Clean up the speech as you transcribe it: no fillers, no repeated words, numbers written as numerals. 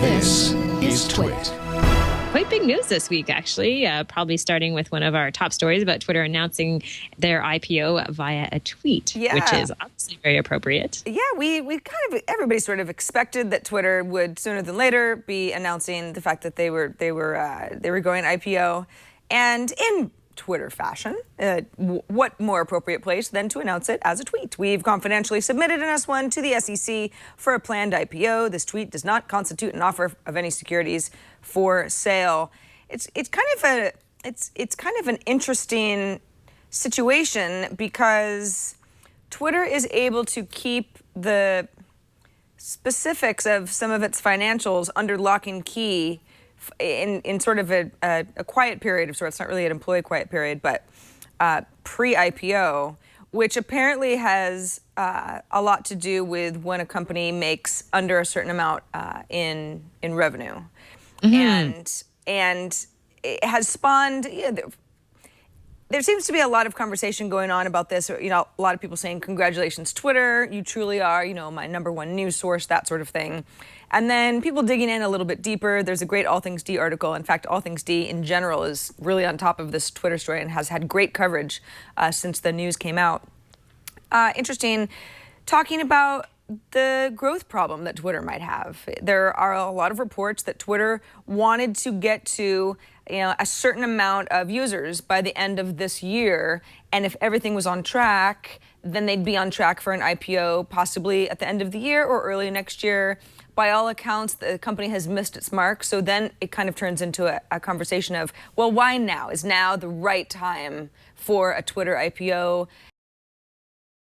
This is Twit. Quite big news this week, actually. Probably starting with one of our top stories about Twitter announcing their IPO via a tweet, which is obviously very appropriate. Yeah, we kind of, everybody sort of expected that Twitter would sooner than later be announcing the fact that they were going IPO, and in Twitter fashion, what more appropriate place than to announce it as a tweet? We've confidentially submitted an S1 to the SEC for a planned IPO. This tweet does not constitute an offer of any securities for sale. It's kind of an interesting situation because Twitter is able to keep the specifics of some of its financials under lock and key in sort of a quiet period of sorts, not really an employee quiet period, but pre-IPO, which apparently has a lot to do with when a company makes under a certain amount in revenue. Mm-hmm. And it has spawned, there seems to be a lot of conversation going on about this. A lot of people saying, congratulations, Twitter, you truly are, my #1 news source, that sort of thing. And then people digging in a little bit deeper. There's a great All Things D article. In fact, All Things D in general is really on top of this Twitter story and has had great coverage since the news came out. Interesting, talking about the growth problem that Twitter might have. There are a lot of reports that Twitter wanted to get to a certain amount of users by the end of this year, and if everything was on track, then they'd be on track for an IPO possibly at the end of the year or early next year. By all accounts, the company has missed its mark, so then it kind of turns into a conversation of, well, why now? Is now the right time for a Twitter IPO?